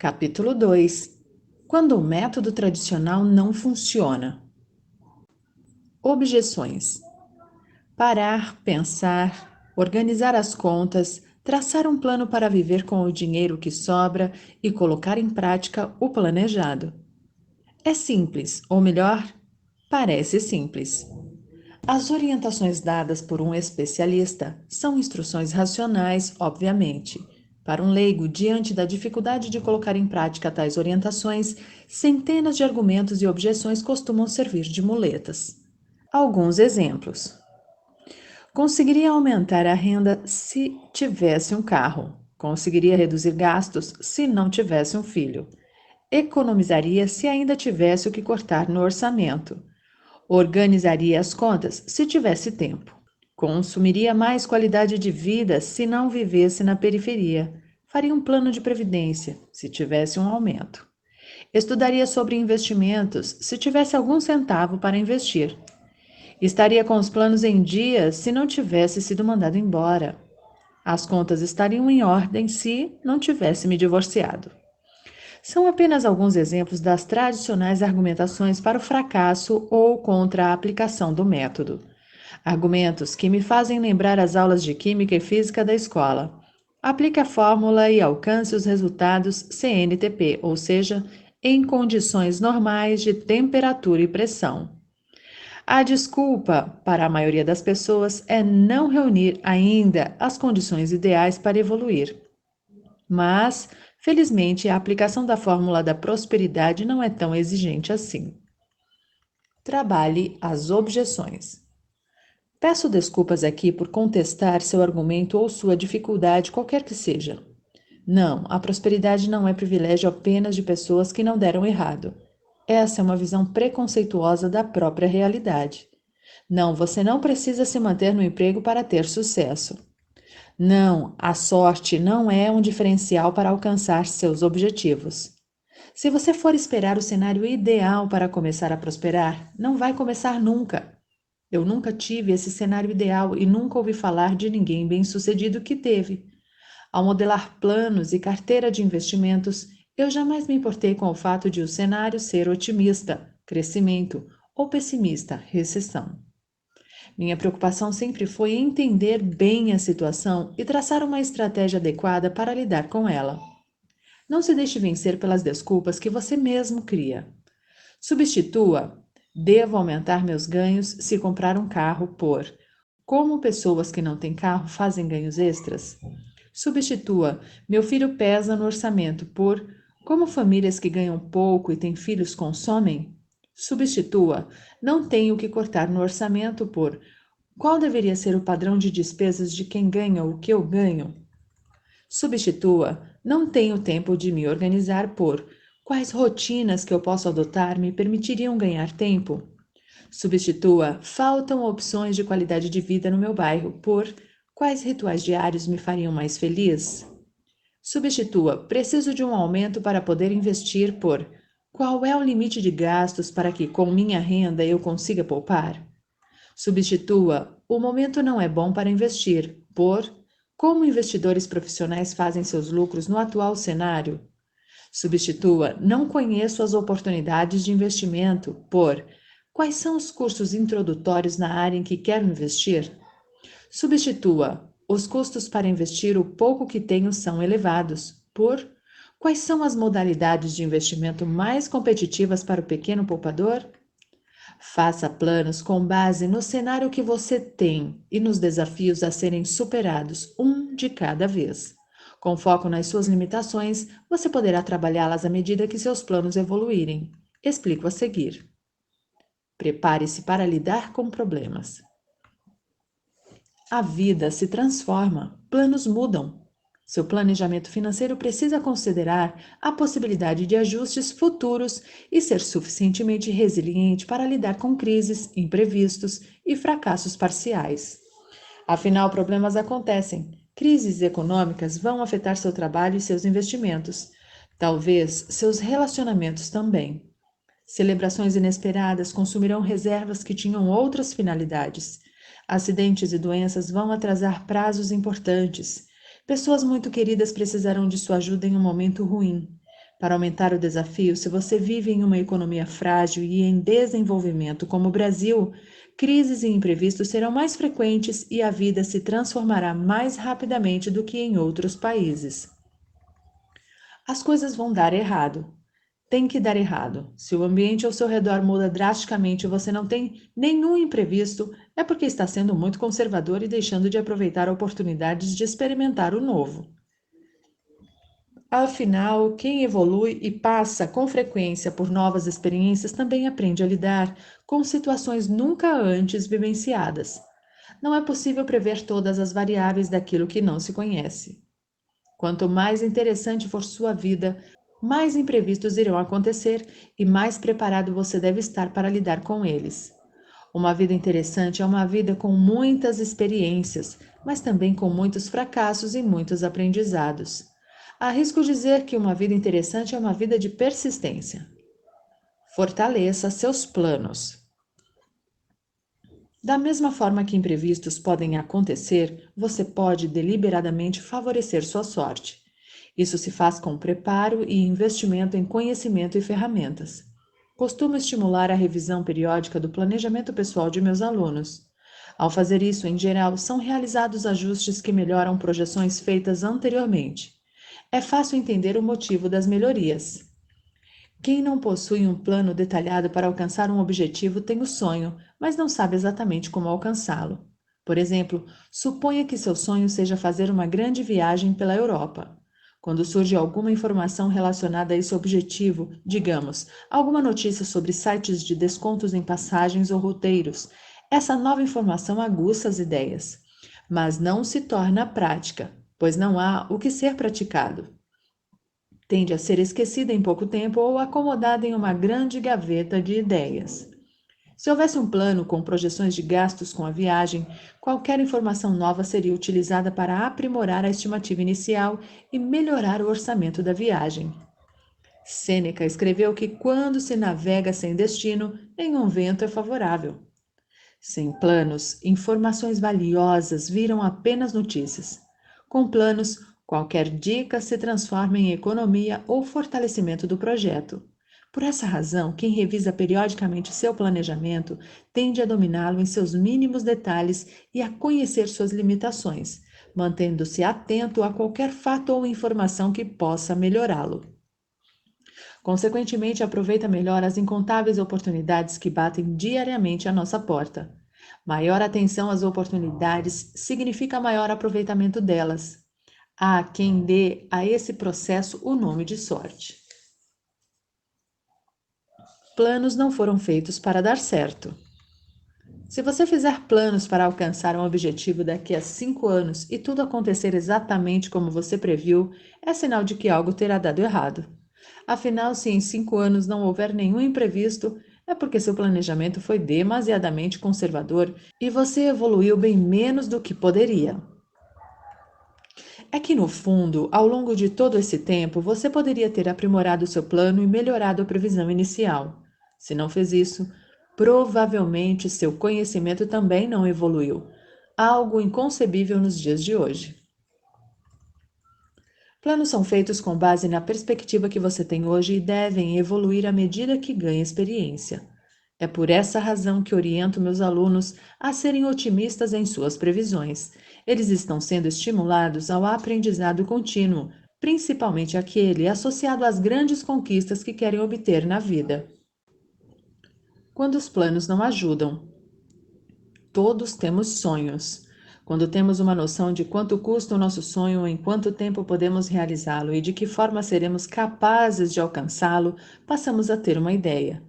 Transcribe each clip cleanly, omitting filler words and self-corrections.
Capítulo 2. Quando o método tradicional não funciona. Objeções. Parar, pensar, organizar as contas, traçar um plano para viver com o dinheiro que sobra e colocar em prática o planejado. É simples, ou melhor, parece simples. As orientações dadas por um especialista são instruções racionais, obviamente. Para um leigo, diante da dificuldade de colocar em prática tais orientações, centenas de argumentos e objeções costumam servir de muletas. Alguns exemplos. Conseguiria aumentar a renda se tivesse um carro. Conseguiria reduzir gastos se não tivesse um filho. Economizaria se ainda tivesse o que cortar no orçamento. Organizaria as contas se tivesse tempo. Consumiria mais qualidade de vida se não vivesse na periferia. Faria um plano de previdência se tivesse um aumento. Estudaria sobre investimentos se tivesse algum centavo para investir. Estaria com os planos em dia se não tivesse sido mandado embora. As contas estariam em ordem se não tivesse me divorciado. São apenas alguns exemplos das tradicionais argumentações para o fracasso ou contra a aplicação do método. Argumentos que me fazem lembrar as aulas de Química e Física da escola. Aplique a fórmula e alcance os resultados CNTP, ou seja, em condições normais de temperatura e pressão. A desculpa, para a maioria das pessoas, é não reunir ainda as condições ideais para evoluir. Mas, felizmente, a aplicação da fórmula da prosperidade não é tão exigente assim. Trabalhe as objeções. Peço desculpas aqui por contestar seu argumento ou sua dificuldade, qualquer que seja. Não, a prosperidade não é privilégio apenas de pessoas que não deram errado. Essa é uma visão preconceituosa da própria realidade. Não, você não precisa se manter no emprego para ter sucesso. Não, a sorte não é um diferencial para alcançar seus objetivos. Se você for esperar o cenário ideal para começar a prosperar, não vai começar nunca. Eu nunca tive esse cenário ideal e nunca ouvi falar de ninguém bem-sucedido que teve. Ao modelar planos e carteira de investimentos, eu jamais me importei com o fato de o cenário ser otimista, crescimento, ou pessimista, recessão. Minha preocupação sempre foi entender bem a situação e traçar uma estratégia adequada para lidar com ela. Não se deixe vencer pelas desculpas que você mesmo cria. Substitua: devo aumentar meus ganhos se comprar um carro por como pessoas que não têm carro fazem ganhos extras. Substitua: meu filho pesa no orçamento por como famílias que ganham pouco e têm filhos consomem. Substitua: não tenho que cortar no orçamento por qual deveria ser o padrão de despesas de quem ganha o que eu ganho. Substitua: não tenho tempo de me organizar por quais rotinas que eu posso adotar me permitiriam ganhar tempo. Substitua: faltam opções de qualidade de vida no meu bairro por quais rituais diários me fariam mais feliz. Substitua: preciso de um aumento para poder investir por qual é o limite de gastos para que com minha renda eu consiga poupar. Substitua: o momento não é bom para investir por como investidores profissionais fazem seus lucros no atual cenário. Substitua: não conheço as oportunidades de investimento por quais são os cursos introdutórios na área em que quero investir. Substitua: os custos para investir o pouco que tenho são elevados por quais são as modalidades de investimento mais competitivas para o pequeno poupador. Faça planos com base no cenário que você tem e nos desafios a serem superados, um de cada vez. Com foco nas suas limitações, você poderá trabalhá-las à medida que seus planos evoluírem. Explico a seguir. Prepare-se para lidar com problemas. A vida se transforma, planos mudam. Seu planejamento financeiro precisa considerar a possibilidade de ajustes futuros e ser suficientemente resiliente para lidar com crises, imprevistos e fracassos parciais. Afinal, problemas acontecem. Crises econômicas vão afetar seu trabalho e seus investimentos. Talvez seus relacionamentos também. Celebrações inesperadas consumirão reservas que tinham outras finalidades. Acidentes e doenças vão atrasar prazos importantes. Pessoas muito queridas precisarão de sua ajuda em um momento ruim. Para aumentar o desafio, se você vive em uma economia frágil e em desenvolvimento como o Brasil, crises e imprevistos serão mais frequentes e a vida se transformará mais rapidamente do que em outros países. As coisas vão dar errado. Tem que dar errado. Se o ambiente ao seu redor muda drasticamente e você não tem nenhum imprevisto, é porque está sendo muito conservador e deixando de aproveitar oportunidades de experimentar o novo. Afinal, quem evolui e passa com frequência por novas experiências também aprende a lidar com situações nunca antes vivenciadas. Não é possível prever todas as variáveis daquilo que não se conhece. Quanto mais interessante for sua vida, mais imprevistos irão acontecer e mais preparado você deve estar para lidar com eles. Uma vida interessante é uma vida com muitas experiências, mas também com muitos fracassos e muitos aprendizados. Arrisco dizer que uma vida interessante é uma vida de persistência. Fortaleça seus planos. Da mesma forma que imprevistos podem acontecer, você pode deliberadamente favorecer sua sorte. Isso se faz com preparo e investimento em conhecimento e ferramentas. Costumo estimular a revisão periódica do planejamento pessoal de meus alunos. Ao fazer isso, em geral, são realizados ajustes que melhoram projeções feitas anteriormente. É fácil entender o motivo das melhorias. Quem não possui um plano detalhado para alcançar um objetivo tem o sonho, mas não sabe exatamente como alcançá-lo. Por exemplo, suponha que seu sonho seja fazer uma grande viagem pela Europa. Quando surge alguma informação relacionada a esse objetivo, digamos, alguma notícia sobre sites de descontos em passagens ou roteiros, essa nova informação aguça as ideias, mas não se torna prática, pois não há o que ser praticado. Tende a ser esquecida em pouco tempo ou acomodada em uma grande gaveta de ideias. Se houvesse um plano com projeções de gastos com a viagem, qualquer informação nova seria utilizada para aprimorar a estimativa inicial e melhorar o orçamento da viagem. Sêneca escreveu que quando se navega sem destino, nenhum vento é favorável. Sem planos, informações valiosas viram apenas notícias. Com planos, qualquer dica se transforma em economia ou fortalecimento do projeto. Por essa razão, quem revisa periodicamente seu planejamento tende a dominá-lo em seus mínimos detalhes e a conhecer suas limitações, mantendo-se atento a qualquer fato ou informação que possa melhorá-lo. Consequentemente, aproveita melhor as incontáveis oportunidades que batem diariamente à nossa porta. Maior atenção às oportunidades significa maior aproveitamento delas. Há quem dê a esse processo o nome de sorte. Planos não foram feitos para dar certo. Se você fizer planos para alcançar um objetivo daqui a 5 anos e tudo acontecer exatamente como você previu, é sinal de que algo terá dado errado. Afinal, se em 5 anos não houver nenhum imprevisto, é porque seu planejamento foi demasiadamente conservador e você evoluiu bem menos do que poderia. É que, no fundo, ao longo de todo esse tempo, você poderia ter aprimorado seu plano e melhorado a previsão inicial. Se não fez isso, provavelmente seu conhecimento também não evoluiu, algo inconcebível nos dias de hoje. Planos são feitos com base na perspectiva que você tem hoje e devem evoluir à medida que ganha experiência. É por essa razão que oriento meus alunos a serem otimistas em suas previsões. Eles estão sendo estimulados ao aprendizado contínuo, principalmente aquele associado às grandes conquistas que querem obter na vida. Quando os planos não ajudam, todos temos sonhos. Quando temos uma noção de quanto custa o nosso sonho, em quanto tempo podemos realizá-lo e de que forma seremos capazes de alcançá-lo, passamos a ter uma ideia.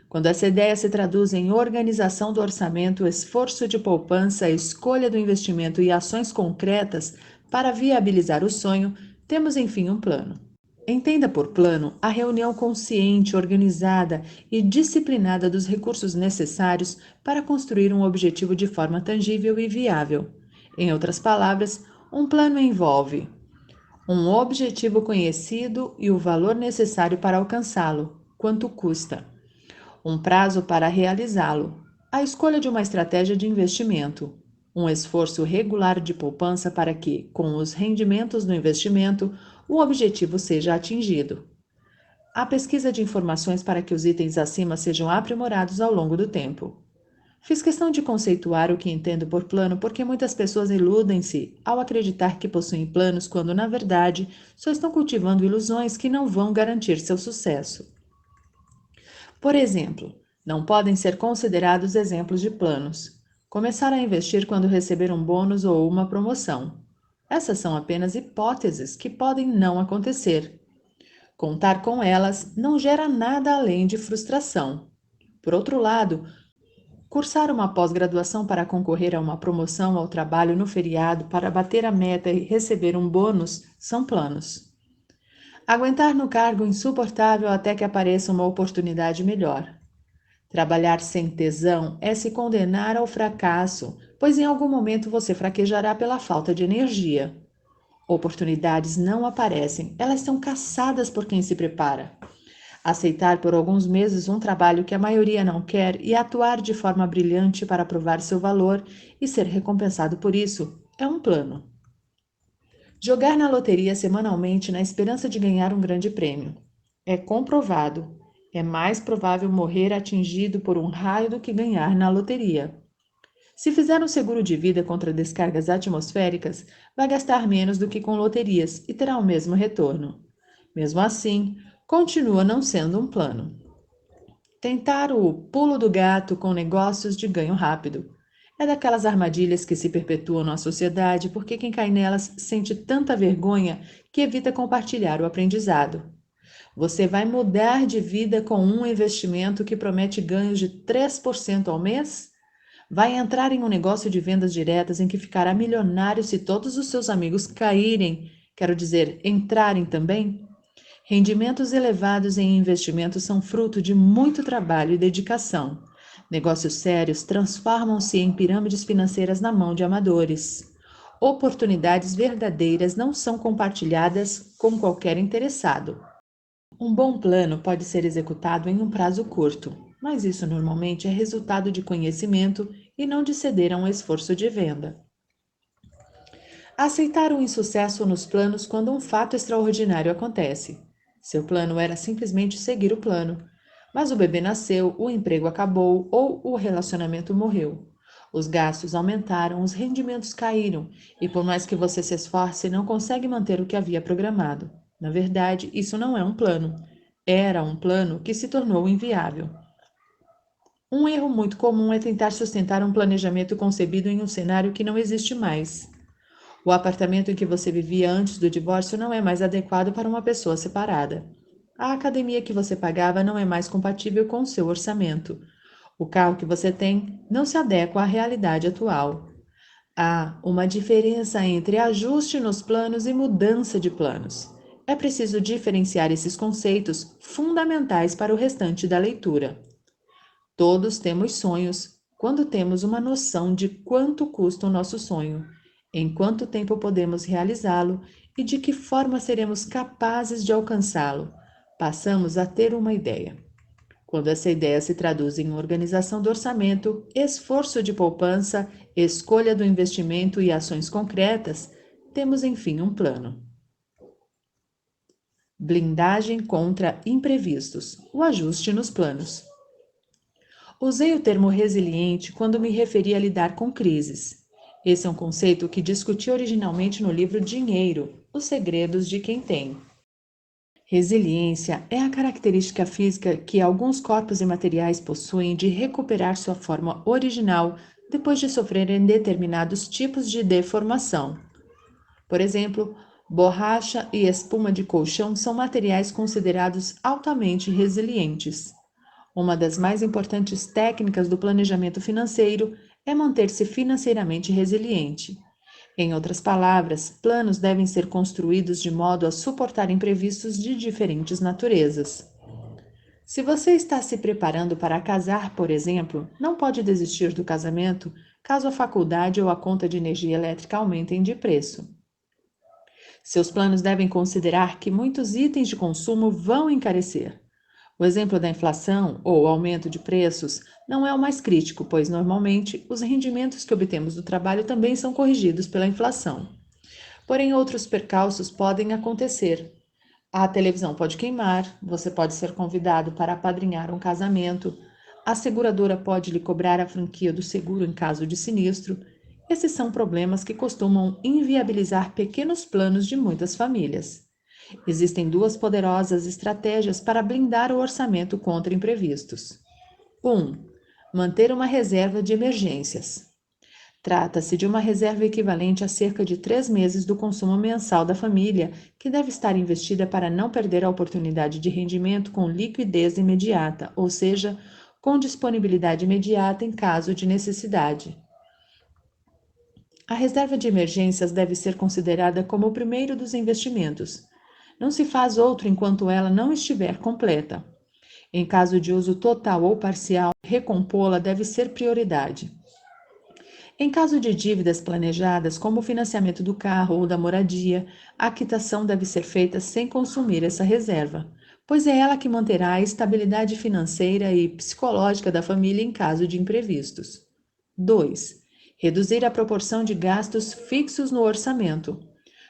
Quando essa ideia se traduz em organização do orçamento, esforço de poupança, escolha do investimento e ações concretas para viabilizar o sonho, temos enfim um plano. Entenda por plano a reunião consciente, organizada e disciplinada dos recursos necessários para construir um objetivo de forma tangível e viável. Em outras palavras, um plano envolve um objetivo conhecido e o valor necessário para alcançá-lo, quanto custa, um prazo para realizá-lo, a escolha de uma estratégia de investimento, um esforço regular de poupança para que, com os rendimentos do investimento, o objetivo seja atingido. Há pesquisa de informações para que os itens acima sejam aprimorados ao longo do tempo. Fiz questão de conceituar o que entendo por plano porque muitas pessoas iludem-se ao acreditar que possuem planos quando, na verdade, só estão cultivando ilusões que não vão garantir seu sucesso. Por exemplo, não podem ser considerados exemplos de planos. Começar a investir quando receber um bônus ou uma promoção. Essas são apenas hipóteses que podem não acontecer. Contar com elas não gera nada além de frustração. Por outro lado, cursar uma pós-graduação para concorrer a uma promoção ao trabalho no feriado para bater a meta e receber um bônus são planos. Aguentar no cargo insuportável até que apareça uma oportunidade melhor. Trabalhar sem tesão é se condenar ao fracasso, pois em algum momento você fraquejará pela falta de energia. Oportunidades não aparecem, elas são caçadas por quem se prepara. Aceitar por alguns meses um trabalho que a maioria não quer e atuar de forma brilhante para provar seu valor e ser recompensado por isso é um plano. Jogar na loteria semanalmente na esperança de ganhar um grande prêmio. É comprovado. É mais provável morrer atingido por um raio do que ganhar na loteria. Se fizer um seguro de vida contra descargas atmosféricas, vai gastar menos do que com loterias e terá o mesmo retorno. Mesmo assim, continua não sendo um plano. Tentar o pulo do gato com negócios de ganho rápido. É daquelas armadilhas que se perpetuam na sociedade porque quem cai nelas sente tanta vergonha que evita compartilhar o aprendizado. Você vai mudar de vida com um investimento que promete ganhos de 3% ao mês? Vai entrar em um negócio de vendas diretas em que ficará milionário se todos os seus amigos caírem, quero dizer, entrarem também? Rendimentos elevados em investimentos são fruto de muito trabalho e dedicação. Negócios sérios transformam-se em pirâmides financeiras na mão de amadores. Oportunidades verdadeiras não são compartilhadas com qualquer interessado. Um bom plano pode ser executado em um prazo curto, mas isso normalmente é resultado de conhecimento e não de ceder a um esforço de venda. Aceitar o insucesso nos planos quando um fato extraordinário acontece. Seu plano era simplesmente seguir o plano, mas o bebê nasceu, o emprego acabou ou o relacionamento morreu. Os gastos aumentaram, os rendimentos caíram, e por mais que você se esforce, não consegue manter o que havia programado. Na verdade, isso não é um plano. Era um plano que se tornou inviável. Um erro muito comum é tentar sustentar um planejamento concebido em um cenário que não existe mais. O apartamento em que você vivia antes do divórcio não é mais adequado para uma pessoa separada. A academia que você pagava não é mais compatível com o seu orçamento. O carro que você tem não se adequa à realidade atual. Há uma diferença entre ajuste nos planos e mudança de planos. É preciso diferenciar esses conceitos fundamentais para o restante da leitura. Todos temos sonhos quando temos uma noção de quanto custa o nosso sonho, em quanto tempo podemos realizá-lo e de que forma seremos capazes de alcançá-lo. Passamos a ter uma ideia. Quando essa ideia se traduz em organização do orçamento, esforço de poupança, escolha do investimento e ações concretas, temos enfim um plano. Blindagem contra imprevistos, o ajuste nos planos. Usei o termo resiliente quando me referi a lidar com crises. Esse é um conceito que discuti originalmente no livro Dinheiro, Os Segredos de Quem Tem. Resiliência é a característica física que alguns corpos e materiais possuem de recuperar sua forma original depois de sofrerem determinados tipos de deformação. Por exemplo, borracha e espuma de colchão são materiais considerados altamente resilientes. Uma das mais importantes técnicas do planejamento financeiro é manter-se financeiramente resiliente. Em outras palavras, planos devem ser construídos de modo a suportar imprevistos de diferentes naturezas. Se você está se preparando para casar, por exemplo, não pode desistir do casamento caso a faculdade ou a conta de energia elétrica aumentem de preço. Seus planos devem considerar que muitos itens de consumo vão encarecer. O exemplo da inflação ou aumento de preços não é o mais crítico, pois normalmente os rendimentos que obtemos do trabalho também são corrigidos pela inflação. Porém, outros percalços podem acontecer. A televisão pode queimar, você pode ser convidado para apadrinhar um casamento, a seguradora pode lhe cobrar a franquia do seguro em caso de sinistro. Esses são problemas que costumam inviabilizar pequenos planos de muitas famílias. Existem duas poderosas estratégias para blindar o orçamento contra imprevistos. 1. Manter uma reserva de emergências. Trata-se de uma reserva equivalente a cerca de 3 meses do consumo mensal da família, que deve estar investida para não perder a oportunidade de rendimento com liquidez imediata, ou seja, com disponibilidade imediata em caso de necessidade. A reserva de emergências deve ser considerada como o primeiro dos investimentos. Não se faz outro enquanto ela não estiver completa. Em caso de uso total ou parcial, recompô-la deve ser prioridade. Em caso de dívidas planejadas, como o financiamento do carro ou da moradia, a quitação deve ser feita sem consumir essa reserva, pois é ela que manterá a estabilidade financeira e psicológica da família em caso de imprevistos. 2. Reduzir a proporção de gastos fixos no orçamento.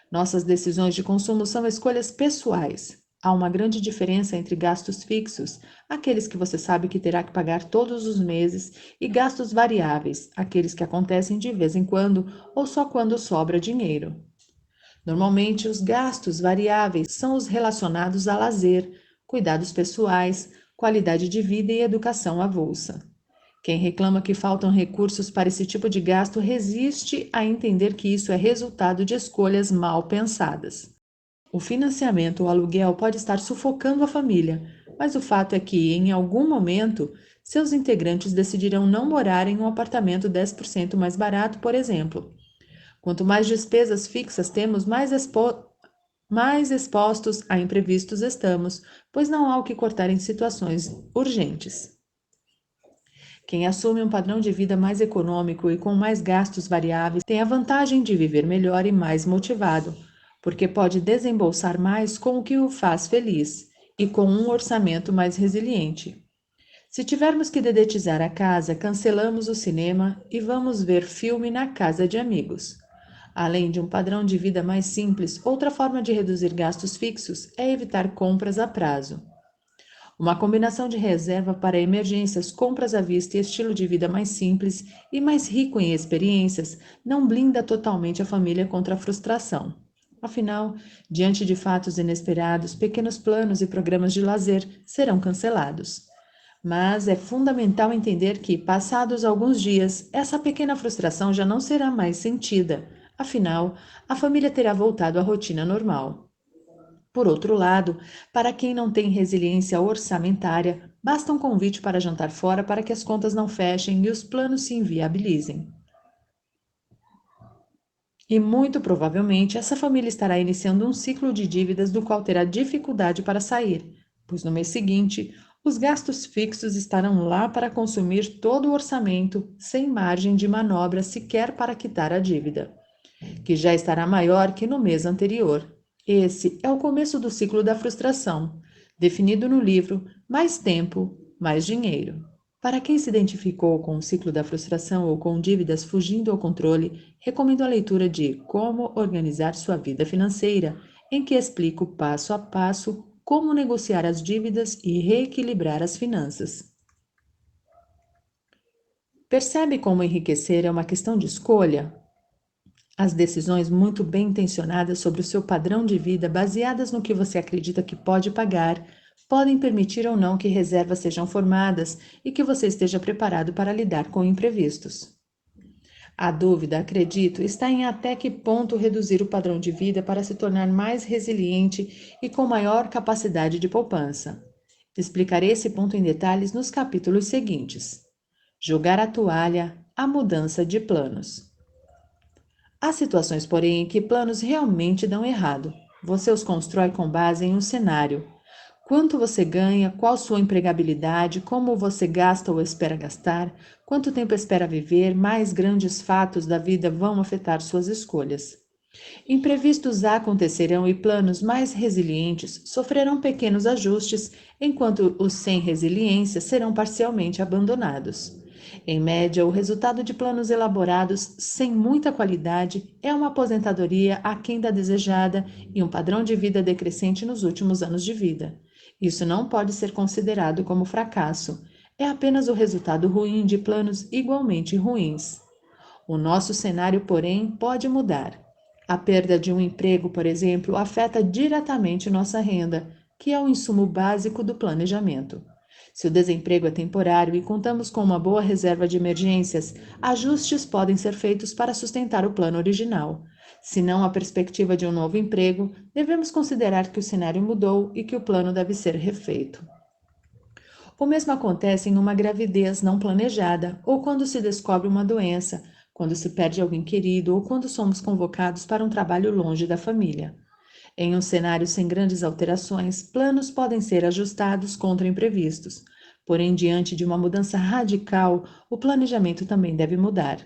Nossas decisões de consumo são escolhas pessoais. Há uma grande diferença entre gastos fixos, aqueles que você sabe que terá que pagar todos os meses, e gastos variáveis, aqueles que acontecem de vez em quando ou só quando sobra dinheiro. Normalmente, os gastos variáveis são os relacionados a lazer, cuidados pessoais, qualidade de vida e educação avulsa. Quem reclama que faltam recursos para esse tipo de gasto resiste a entender que isso é resultado de escolhas mal pensadas. O financiamento ou aluguel pode estar sufocando a família, mas o fato é que, em algum momento, seus integrantes decidirão não morar em um apartamento 10% mais barato, por exemplo. Quanto mais despesas fixas temos, mais expostos a imprevistos estamos, pois não há o que cortar em situações urgentes. Quem assume um padrão de vida mais econômico e com mais gastos variáveis tem a vantagem de viver melhor e mais motivado, porque pode desembolsar mais com o que o faz feliz e com um orçamento mais resiliente. Se tivermos que dedetizar a casa, cancelamos o cinema e vamos ver filme na casa de amigos. Além de um padrão de vida mais simples, outra forma de reduzir gastos fixos é evitar compras a prazo. Uma combinação de reserva para emergências, compras à vista e estilo de vida mais simples e mais rico em experiências não blinda totalmente a família contra a frustração. Afinal, diante de fatos inesperados, pequenos planos e programas de lazer serão cancelados. Mas é fundamental entender que, passados alguns dias, essa pequena frustração já não será mais sentida. Afinal, a família terá voltado à rotina normal. Por outro lado, para quem não tem resiliência orçamentária, basta um convite para jantar fora para que as contas não fechem e os planos se inviabilizem. E muito provavelmente essa família estará iniciando um ciclo de dívidas do qual terá dificuldade para sair, pois no mês seguinte os gastos fixos estarão lá para consumir todo o orçamento, sem margem de manobra sequer para quitar a dívida, que já estará maior que no mês anterior. Esse é o começo do ciclo da frustração, definido no livro Mais Tempo, Mais Dinheiro. Para quem se identificou com o ciclo da frustração ou com dívidas fugindo ao controle, recomendo a leitura de Como Organizar Sua Vida Financeira, em que explico passo a passo como negociar as dívidas e reequilibrar as finanças. Percebe como enriquecer é uma questão de escolha? As decisões muito bem intencionadas sobre o seu padrão de vida, baseadas no que você acredita que pode pagar, podem permitir ou não que reservas sejam formadas e que você esteja preparado para lidar com imprevistos. A dúvida, acredito, está em até que ponto reduzir o padrão de vida para se tornar mais resiliente e com maior capacidade de poupança. Explicarei esse ponto em detalhes nos capítulos seguintes. Jogar a toalha, a mudança de planos. Há situações, porém, em que planos realmente dão errado. Você os constrói com base em um cenário. Quanto você ganha, qual sua empregabilidade, como você gasta ou espera gastar, quanto tempo espera viver, mais grandes fatos da vida vão afetar suas escolhas. Imprevistos acontecerão e planos mais resilientes sofrerão pequenos ajustes, enquanto os sem resiliência serão parcialmente abandonados. Em média, o resultado de planos elaborados sem muita qualidade é uma aposentadoria aquém da desejada e um padrão de vida decrescente nos últimos anos de vida. Isso não pode ser considerado como fracasso, é apenas o resultado ruim de planos igualmente ruins. O nosso cenário, porém, pode mudar. A perda de um emprego, por exemplo, afeta diretamente nossa renda, que é o insumo básico do planejamento. Se o desemprego é temporário e contamos com uma boa reserva de emergências, ajustes podem ser feitos para sustentar o plano original. Se não há perspectiva de um novo emprego, devemos considerar que o cenário mudou e que o plano deve ser refeito. O mesmo acontece em uma gravidez não planejada ou quando se descobre uma doença, quando se perde alguém querido ou quando somos convocados para um trabalho longe da família. Em um cenário sem grandes alterações, planos podem ser ajustados contra imprevistos. Porém, diante de uma mudança radical, o planejamento também deve mudar.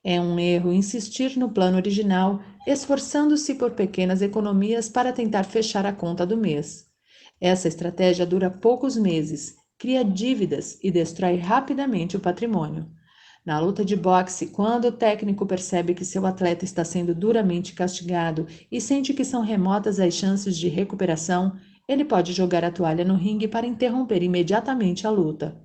É um erro insistir no plano original, esforçando-se por pequenas economias para tentar fechar a conta do mês. Essa estratégia dura poucos meses, cria dívidas e destrói rapidamente o patrimônio. Na luta de boxe, quando o técnico percebe que seu atleta está sendo duramente castigado e sente que são remotas as chances de recuperação, ele pode jogar a toalha no ringue para interromper imediatamente a luta.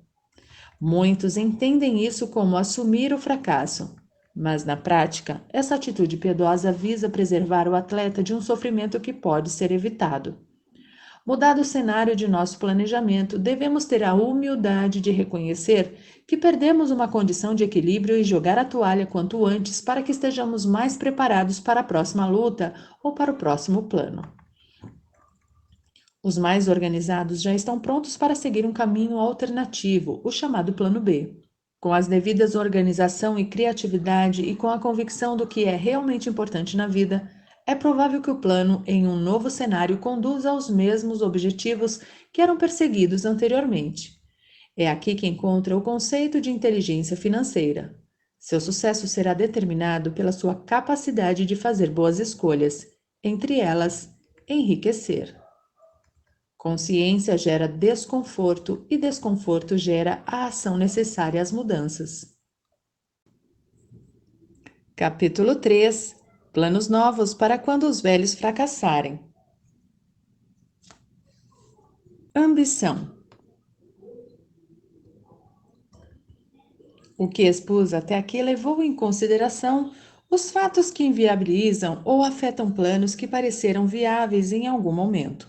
Muitos entendem isso como assumir o fracasso, mas na prática, essa atitude piedosa visa preservar o atleta de um sofrimento que pode ser evitado. Mudado o cenário de nosso planejamento, devemos ter a humildade de reconhecer que perdemos uma condição de equilíbrio e jogar a toalha quanto antes para que estejamos mais preparados para a próxima luta ou para o próximo plano. Os mais organizados já estão prontos para seguir um caminho alternativo, o chamado Plano B. Com as devidas organização e criatividade e com a convicção do que é realmente importante na vida, é provável que o plano em um novo cenário conduza aos mesmos objetivos que eram perseguidos anteriormente. É aqui que encontra o conceito de inteligência financeira. Seu sucesso será determinado pela sua capacidade de fazer boas escolhas, entre elas, enriquecer. Consciência gera desconforto e desconforto gera a ação necessária às mudanças. Capítulo 3. Planos novos para quando os velhos fracassarem. Ambição. O que expus até aqui levou em consideração os fatos que inviabilizam ou afetam planos que pareceram viáveis em algum momento.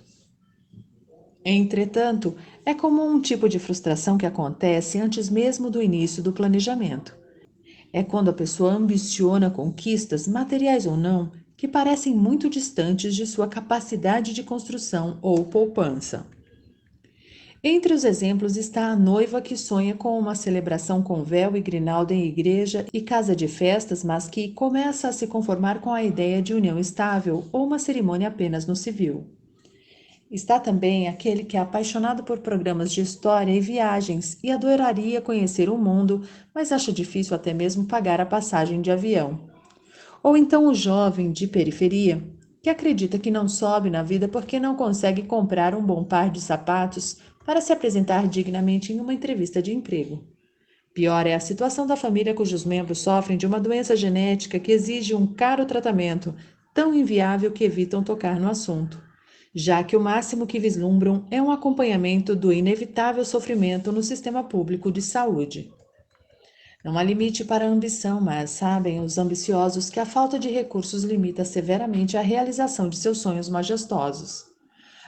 Entretanto, é comum um tipo de frustração que acontece antes mesmo do início do planejamento. É quando a pessoa ambiciona conquistas, materiais ou não, que parecem muito distantes de sua capacidade de construção ou poupança. Entre os exemplos está a noiva que sonha com uma celebração com véu e grinalda em igreja e casa de festas, mas que começa a se conformar com a ideia de união estável ou uma cerimônia apenas no civil. Está também aquele que é apaixonado por programas de história e viagens e adoraria conhecer o mundo, mas acha difícil até mesmo pagar a passagem de avião. Ou então o jovem de periferia, que acredita que não sobe na vida porque não consegue comprar um bom par de sapatos para se apresentar dignamente em uma entrevista de emprego. Pior é a situação da família cujos membros sofrem de uma doença genética que exige um caro tratamento, tão inviável que evitam tocar no assunto, já que o máximo que vislumbram é um acompanhamento do inevitável sofrimento no sistema público de saúde. Não há limite para a ambição, mas sabem os ambiciosos que a falta de recursos limita severamente a realização de seus sonhos majestosos.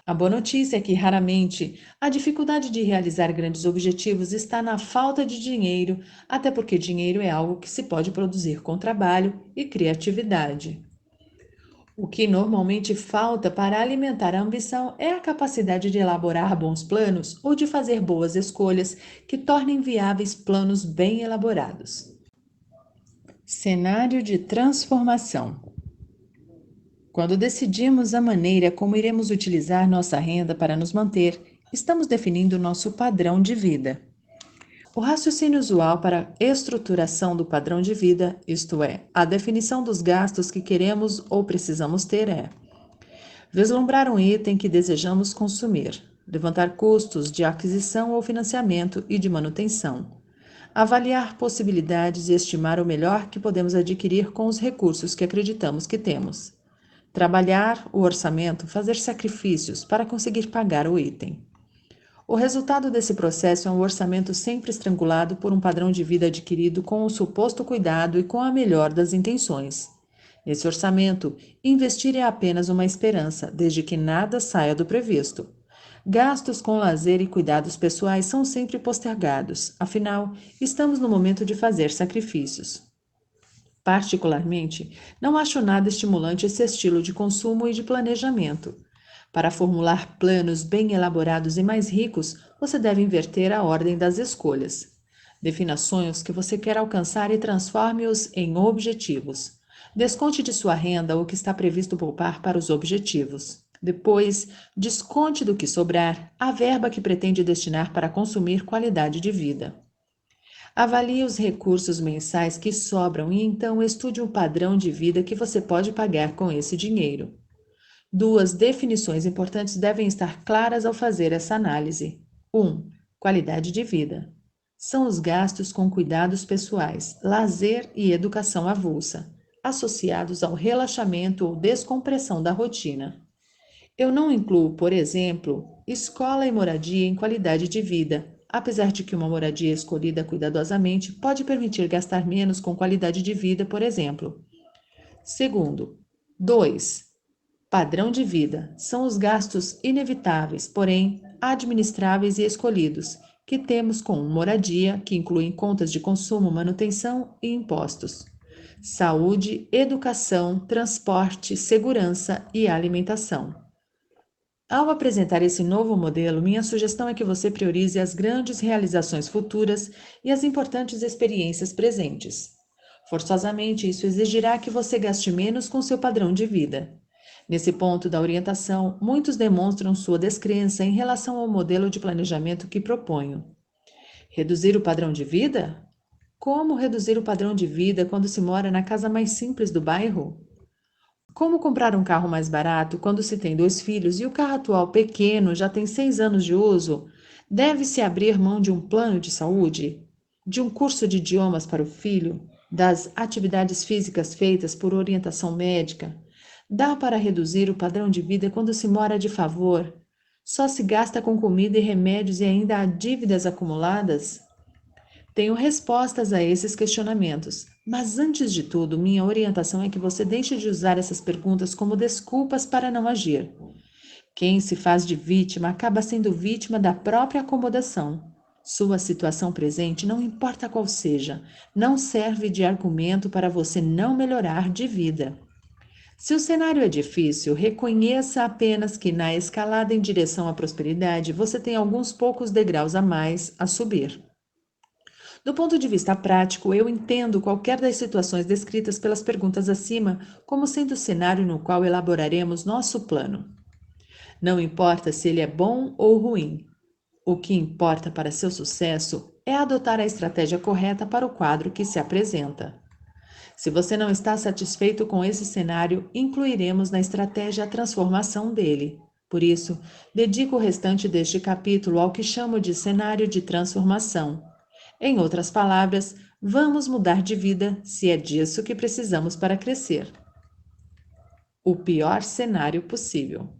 A boa notícia é que, raramente, a dificuldade de realizar grandes objetivos está na falta de dinheiro, até porque dinheiro é algo que se pode produzir com trabalho e criatividade. O que normalmente falta para alimentar a ambição é a capacidade de elaborar bons planos ou de fazer boas escolhas que tornem viáveis planos bem elaborados. Cenário de transformação. Quando decidimos a maneira como iremos utilizar nossa renda para nos manter, estamos definindo nosso padrão de vida. O raciocínio usual para a estruturação do padrão de vida, isto é, a definição dos gastos que queremos ou precisamos ter é: vislumbrar um item que desejamos consumir, levantar custos de aquisição ou financiamento e de manutenção, avaliar possibilidades e estimar o melhor que podemos adquirir com os recursos que acreditamos que temos. Trabalhar o orçamento, fazer sacrifícios para conseguir pagar o item. O resultado desse processo é um orçamento sempre estrangulado por um padrão de vida adquirido com o suposto cuidado e com a melhor das intenções. Nesse orçamento, investir é apenas uma esperança, desde que nada saia do previsto. Gastos com lazer e cuidados pessoais são sempre postergados, afinal, estamos no momento de fazer sacrifícios. Particularmente, não acho nada estimulante esse estilo de consumo e de planejamento. Para formular planos bem elaborados e mais ricos, você deve inverter a ordem das escolhas. Defina sonhos que você quer alcançar e transforme-os em objetivos. Desconte de sua renda o que está previsto poupar para os objetivos. Depois, desconte do que sobrar a verba que pretende destinar para consumir qualidade de vida. Avalie os recursos mensais que sobram e então estude um padrão de vida que você pode pagar com esse dinheiro. Duas definições importantes devem estar claras ao fazer essa análise. 1. Qualidade de vida. São os gastos com cuidados pessoais, lazer e educação avulsa, associados ao relaxamento ou descompressão da rotina. Eu não incluo, por exemplo, escola e moradia em qualidade de vida, apesar de que uma moradia escolhida cuidadosamente pode permitir gastar menos com qualidade de vida, por exemplo. Segundo, 2. Padrão de vida são os gastos inevitáveis, porém administráveis e escolhidos, que temos com moradia, que incluem contas de consumo, manutenção e impostos, saúde, educação, transporte, segurança e alimentação. Ao apresentar esse novo modelo, minha sugestão é que você priorize as grandes realizações futuras e as importantes experiências presentes. Forçosamente, isso exigirá que você gaste menos com seu padrão de vida. Nesse ponto da orientação, muitos demonstram sua descrença em relação ao modelo de planejamento que proponho. Reduzir o padrão de vida? Como reduzir o padrão de vida quando se mora na casa mais simples do bairro? Como comprar um carro mais barato quando se tem 2 filhos e o carro atual pequeno já tem 6 anos de uso? Deve-se abrir mão de um plano de saúde? De um curso de idiomas para o filho? Das atividades físicas feitas por orientação médica? Dá para reduzir o padrão de vida quando se mora de favor? Só se gasta com comida e remédios e ainda há dívidas acumuladas? Tenho respostas a esses questionamentos, mas antes de tudo, minha orientação é que você deixe de usar essas perguntas como desculpas para não agir. Quem se faz de vítima acaba sendo vítima da própria acomodação. Sua situação presente, não importa qual seja, não serve de argumento para você não melhorar de vida. Se o cenário é difícil, reconheça apenas que na escalada em direção à prosperidade você tem alguns poucos degraus a mais a subir. Do ponto de vista prático, eu entendo qualquer das situações descritas pelas perguntas acima como sendo o cenário no qual elaboraremos nosso plano. Não importa se ele é bom ou ruim. O que importa para seu sucesso é adotar a estratégia correta para o quadro que se apresenta. Se você não está satisfeito com esse cenário, incluiremos na estratégia a transformação dele. Por isso, dedico o restante deste capítulo ao que chamo de cenário de transformação. Em outras palavras, vamos mudar de vida se é disso que precisamos para crescer. O pior cenário possível.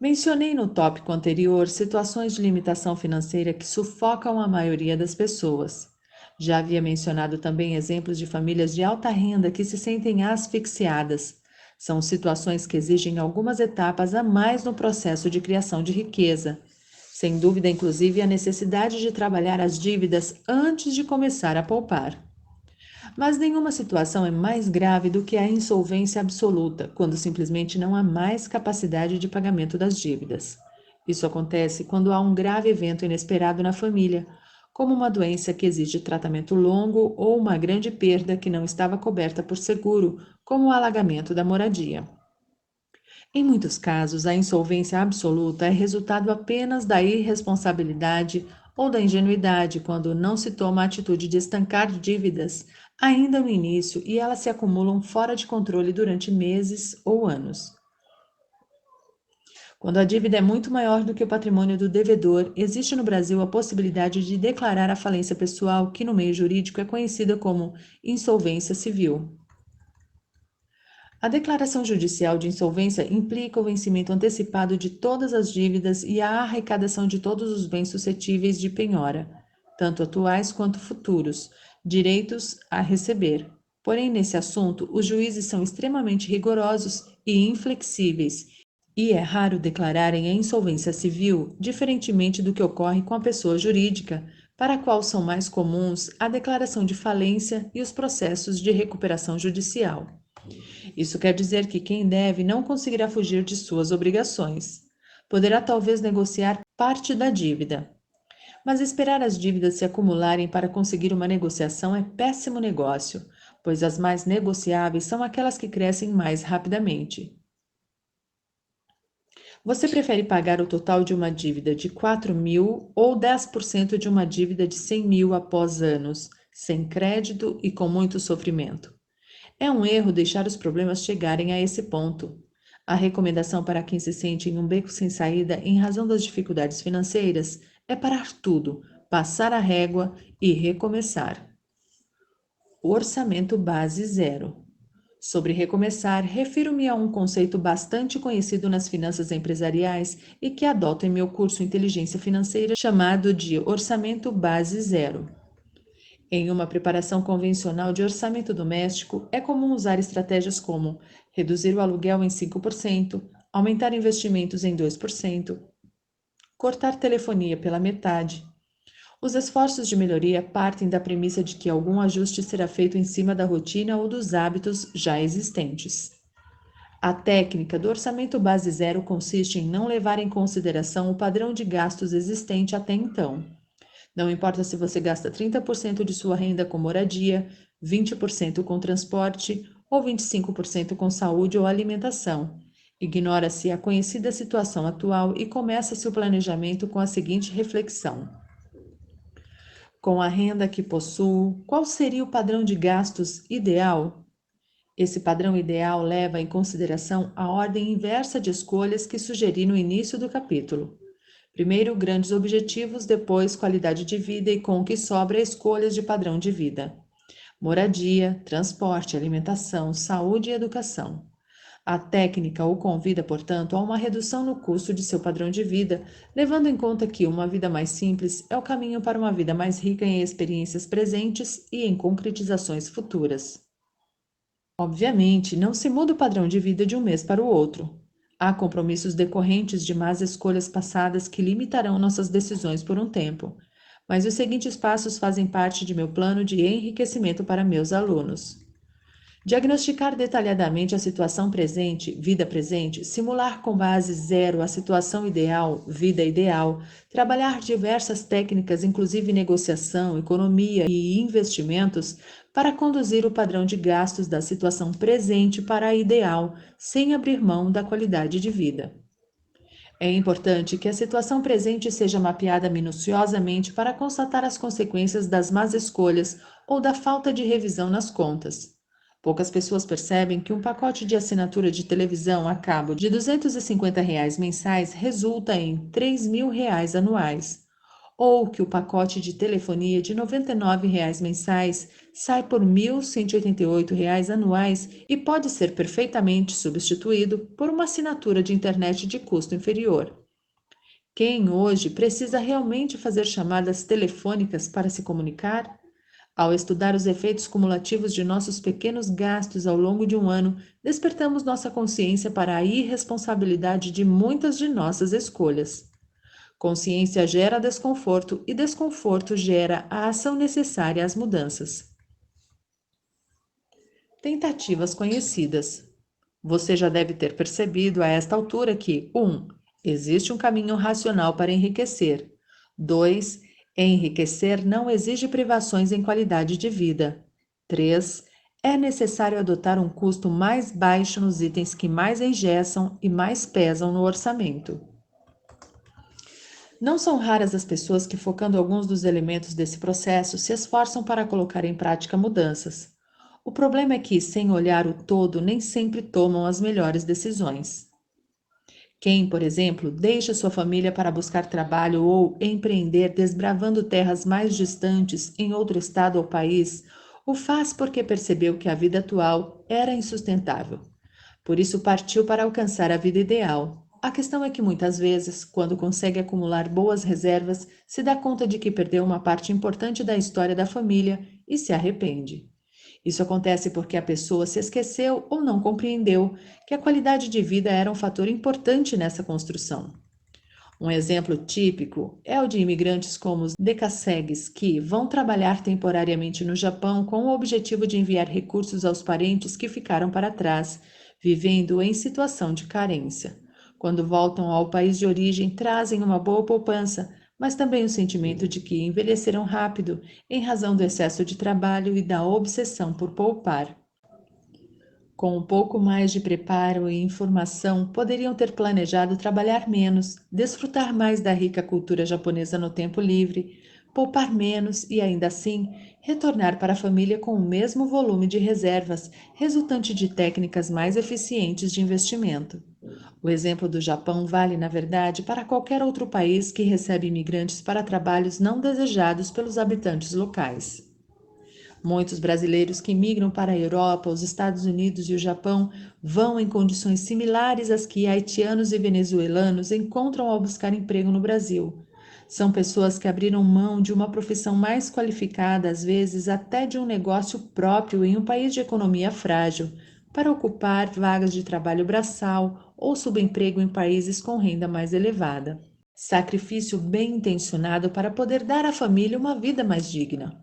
Mencionei no tópico anterior situações de limitação financeira que sufocam a maioria das pessoas. Já havia mencionado também exemplos de famílias de alta renda que se sentem asfixiadas. São situações que exigem algumas etapas a mais no processo de criação de riqueza. Sem dúvida, inclusive, a necessidade de trabalhar as dívidas antes de começar a poupar. Mas nenhuma situação é mais grave do que a insolvência absoluta, quando simplesmente não há mais capacidade de pagamento das dívidas. Isso acontece quando há um grave evento inesperado na família, como uma doença que exige tratamento longo ou uma grande perda que não estava coberta por seguro, como o alagamento da moradia. Em muitos casos, a insolvência absoluta é resultado apenas da irresponsabilidade ou da ingenuidade quando não se toma a atitude de estancar dívidas ainda no início e elas se acumulam fora de controle durante meses ou anos. Quando a dívida é muito maior do que o patrimônio do devedor, existe no Brasil a possibilidade de declarar a falência pessoal, que no meio jurídico é conhecida como insolvência civil. A declaração judicial de insolvência implica o vencimento antecipado de todas as dívidas e a arrecadação de todos os bens suscetíveis de penhora, tanto atuais quanto futuros, direitos a receber. Porém, nesse assunto, os juízes são extremamente rigorosos e inflexíveis, e é raro declararem a insolvência civil, diferentemente do que ocorre com a pessoa jurídica, para a qual são mais comuns a declaração de falência e os processos de recuperação judicial. Isso quer dizer que quem deve não conseguirá fugir de suas obrigações. Poderá talvez negociar parte da dívida. Mas esperar as dívidas se acumularem para conseguir uma negociação é péssimo negócio, pois as mais negociáveis são aquelas que crescem mais rapidamente. Você prefere pagar o total de uma dívida de 4.000 ou 10% de uma dívida de 100.000 após anos, sem crédito e com muito sofrimento? É um erro deixar os problemas chegarem a esse ponto. A recomendação para quem se sente em um beco sem saída em razão das dificuldades financeiras é parar tudo, passar a régua e recomeçar. Orçamento base zero. Sobre recomeçar, refiro-me a um conceito bastante conhecido nas finanças empresariais e que adoto em meu curso Inteligência Financeira, chamado de orçamento base zero. Em uma preparação convencional de orçamento doméstico, é comum usar estratégias como reduzir o aluguel em 5%, aumentar investimentos em 2%, cortar telefonia pela metade. Os esforços de melhoria partem da premissa de que algum ajuste será feito em cima da rotina ou dos hábitos já existentes. A técnica do orçamento base zero consiste em não levar em consideração o padrão de gastos existente até então. Não importa se você gasta 30% de sua renda com moradia, 20% com transporte ou 25% com saúde ou alimentação. Ignora-se a conhecida situação atual e começa-se o planejamento com a seguinte reflexão: com a renda que possuo, qual seria o padrão de gastos ideal? Esse padrão ideal leva em consideração a ordem inversa de escolhas que sugeri no início do capítulo. Primeiro, grandes objetivos, depois, qualidade de vida e, com o que sobra, escolhas de padrão de vida. Moradia, transporte, alimentação, saúde e educação. A técnica o convida, portanto, a uma redução no custo de seu padrão de vida, levando em conta que uma vida mais simples é o caminho para uma vida mais rica em experiências presentes e em concretizações futuras. Obviamente, não se muda o padrão de vida de um mês para o outro. Há compromissos decorrentes de más escolhas passadas que limitarão nossas decisões por um tempo, mas os seguintes passos fazem parte de meu plano de enriquecimento para meus alunos. Diagnosticar detalhadamente a situação presente, vida presente, simular com base zero a situação ideal, vida ideal, trabalhar diversas técnicas, inclusive negociação, economia e investimentos, para conduzir o padrão de gastos da situação presente para a ideal, sem abrir mão da qualidade de vida. É importante que a situação presente seja mapeada minuciosamente para constatar as consequências das más escolhas ou da falta de revisão nas contas. Poucas pessoas percebem que um pacote de assinatura de televisão a cabo de R$ 250 mensais resulta em R$ 3.000 anuais, ou que o pacote de telefonia de R$ 99 mensais sai por R$ 1.188 anuais e pode ser perfeitamente substituído por uma assinatura de internet de custo inferior. Quem hoje precisa realmente fazer chamadas telefônicas para se comunicar? Ao estudar os efeitos cumulativos de nossos pequenos gastos ao longo de um ano, despertamos nossa consciência para a irresponsabilidade de muitas de nossas escolhas. Consciência gera desconforto e desconforto gera a ação necessária às mudanças. Tentativas conhecidas. Você já deve ter percebido a esta altura que 1. Existe um caminho racional para enriquecer. 2. Enriquecer não exige privações em qualidade de vida. 3. É necessário adotar um custo mais baixo nos itens que mais engessam e mais pesam no orçamento. Não são raras as pessoas que, focando alguns dos elementos desse processo, se esforçam para colocar em prática mudanças. O problema é que, sem olhar o todo, nem sempre tomam as melhores decisões. Quem, por exemplo, deixa sua família para buscar trabalho ou empreender desbravando terras mais distantes em outro estado ou país, o faz porque percebeu que a vida atual era insustentável. Por isso partiu para alcançar a vida ideal. A questão é que muitas vezes, quando consegue acumular boas reservas, se dá conta de que perdeu uma parte importante da história da família e se arrepende. Isso acontece porque a pessoa se esqueceu ou não compreendeu que a qualidade de vida era um fator importante nessa construção. Um exemplo típico é o de imigrantes como os decassegues, que vão trabalhar temporariamente no Japão com o objetivo de enviar recursos aos parentes que ficaram para trás, vivendo em situação de carência. Quando voltam ao país de origem, trazem uma boa poupança, mas também o sentimento de que envelheceram rápido, em razão do excesso de trabalho e da obsessão por poupar. Com um pouco mais de preparo e informação, poderiam ter planejado trabalhar menos, desfrutar mais da rica cultura japonesa no tempo livre, poupar menos e, ainda assim, retornar para a família com o mesmo volume de reservas, resultante de técnicas mais eficientes de investimento. O exemplo do Japão vale, na verdade, para qualquer outro país que recebe imigrantes para trabalhos não desejados pelos habitantes locais. Muitos brasileiros que migram para a Europa, os Estados Unidos e o Japão vão em condições similares às que haitianos e venezuelanos encontram ao buscar emprego no Brasil. São pessoas que abriram mão de uma profissão mais qualificada, às vezes até de um negócio próprio em um país de economia frágil, para ocupar vagas de trabalho braçal ou subemprego em países com renda mais elevada. Sacrifício bem intencionado para poder dar à família uma vida mais digna.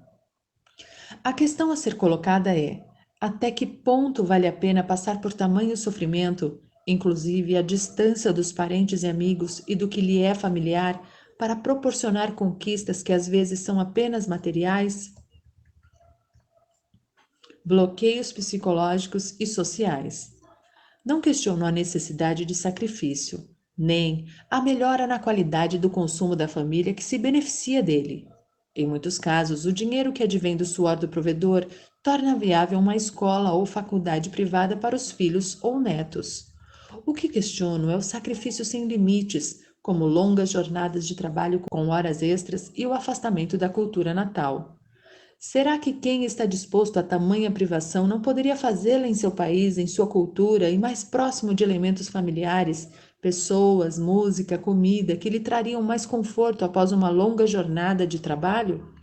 A questão a ser colocada é: até que ponto vale a pena passar por tamanho sofrimento, inclusive a distância dos parentes e amigos e do que lhe é familiar, para proporcionar conquistas que às vezes são apenas materiais? Bloqueios psicológicos e sociais. Não questiono a necessidade de sacrifício, nem a melhora na qualidade do consumo da família que se beneficia dele. Em muitos casos, o dinheiro que advém do suor do provedor torna viável uma escola ou faculdade privada para os filhos ou netos. O que questiono é o sacrifício sem limites, como longas jornadas de trabalho com horas extras e o afastamento da cultura natal. Será que quem está disposto a tamanha privação não poderia fazê-la em seu país, em sua cultura e mais próximo de elementos familiares, pessoas, música, comida, que lhe trariam mais conforto após uma longa jornada de trabalho?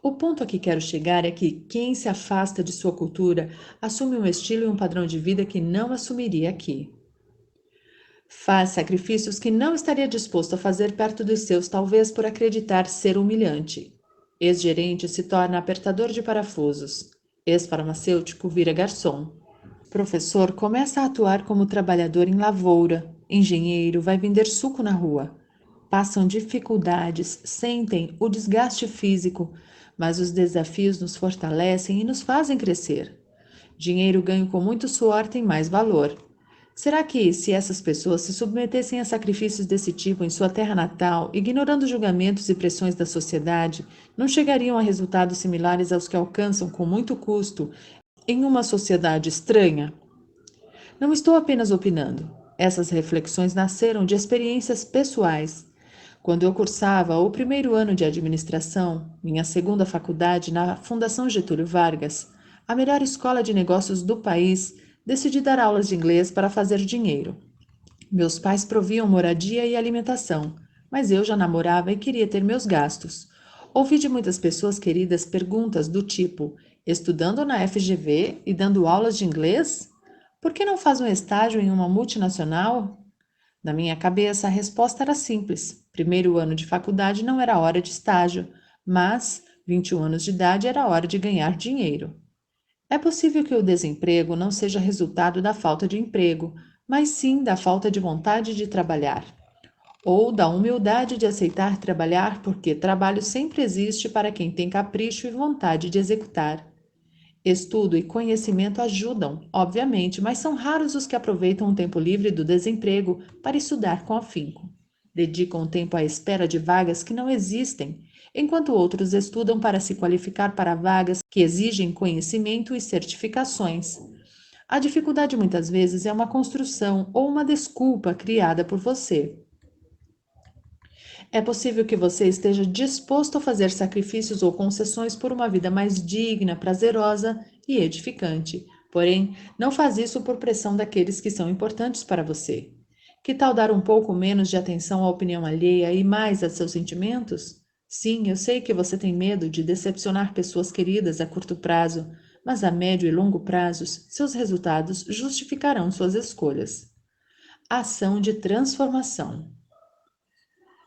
O ponto a que quero chegar é que quem se afasta de sua cultura assume um estilo e um padrão de vida que não assumiria aqui. Faz sacrifícios que não estaria disposto a fazer perto dos seus, talvez por acreditar ser humilhante. Ex-gerente se torna apertador de parafusos. Ex-farmacêutico vira garçom. Professor começa a atuar como trabalhador em lavoura. Engenheiro vai vender suco na rua. Passam dificuldades, sentem o desgaste físico, mas os desafios nos fortalecem e nos fazem crescer. Dinheiro ganho com muito suor tem mais valor. Será que, se essas pessoas se submetessem a sacrifícios desse tipo em sua terra natal, ignorando julgamentos e pressões da sociedade, não chegariam a resultados similares aos que alcançam com muito custo em uma sociedade estranha? Não estou apenas opinando. Essas reflexões nasceram de experiências pessoais. Quando eu cursava o primeiro ano de administração, minha segunda faculdade na Fundação Getúlio Vargas, a melhor escola de negócios do país, decidi dar aulas de inglês para fazer dinheiro. Meus pais proviam moradia e alimentação, mas eu já namorava e queria ter meus gastos. Ouvi de muitas pessoas queridas perguntas do tipo: estudando na FGV e dando aulas de inglês? Por que não faz um estágio em uma multinacional? Na minha cabeça, a resposta era simples. Primeiro ano de faculdade não era hora de estágio, mas 21 anos de idade era hora de ganhar dinheiro. É possível que o desemprego não seja resultado da falta de emprego, mas sim da falta de vontade de trabalhar, ou da humildade de aceitar trabalhar porque trabalho sempre existe para quem tem capricho e vontade de executar. Estudo e conhecimento ajudam, obviamente, mas são raros os que aproveitam o tempo livre do desemprego para estudar com afinco. Dedicam o tempo à espera de vagas que não existem, enquanto outros estudam para se qualificar para vagas que exigem conhecimento e certificações. A dificuldade muitas vezes é uma construção ou uma desculpa criada por você. É possível que você esteja disposto a fazer sacrifícios ou concessões por uma vida mais digna, prazerosa e edificante. Porém, não faz isso por pressão daqueles que são importantes para você. Que tal dar um pouco menos de atenção à opinião alheia e mais a seus sentimentos? Sim, eu sei que você tem medo de decepcionar pessoas queridas a curto prazo, mas a médio e longo prazos, seus resultados justificarão suas escolhas. Ação de transformação.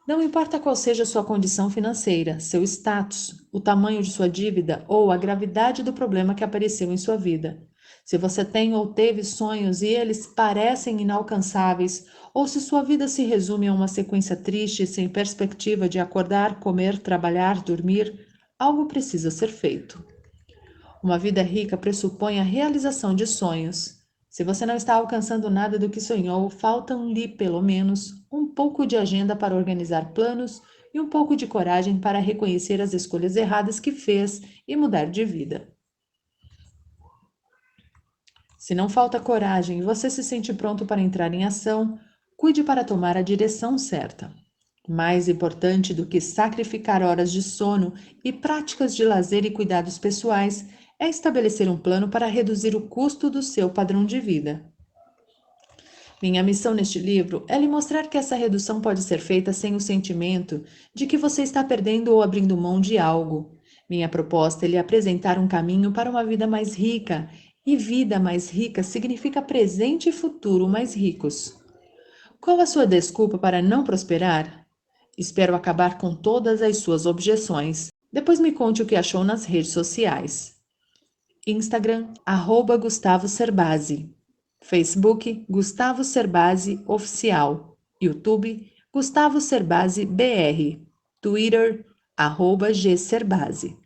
Não importa qual seja sua condição financeira, seu status, o tamanho de sua dívida ou a gravidade do problema que apareceu em sua vida. Se você tem ou teve sonhos e eles parecem inalcançáveis, ou se sua vida se resume a uma sequência triste sem perspectiva de acordar, comer, trabalhar, dormir, algo precisa ser feito. Uma vida rica pressupõe a realização de sonhos. Se você não está alcançando nada do que sonhou, faltam-lhe, pelo menos, um pouco de agenda para organizar planos e um pouco de coragem para reconhecer as escolhas erradas que fez e mudar de vida. Se não falta coragem e você se sente pronto para entrar em ação, cuide para tomar a direção certa. Mais importante do que sacrificar horas de sono e práticas de lazer e cuidados pessoais é estabelecer um plano para reduzir o custo do seu padrão de vida. Minha missão neste livro é lhe mostrar que essa redução pode ser feita sem o sentimento de que você está perdendo ou abrindo mão de algo. Minha proposta é lhe apresentar um caminho para uma vida mais rica, e vida mais rica significa presente e futuro mais ricos. Qual a sua desculpa para não prosperar? Espero acabar com todas as suas objeções. Depois me conte o que achou nas redes sociais. Instagram, @Gustavo Cerbasi. Facebook, Gustavo Cerbasi Oficial. YouTube, Gustavo Cerbasi BR. Twitter, @G Cerbasi.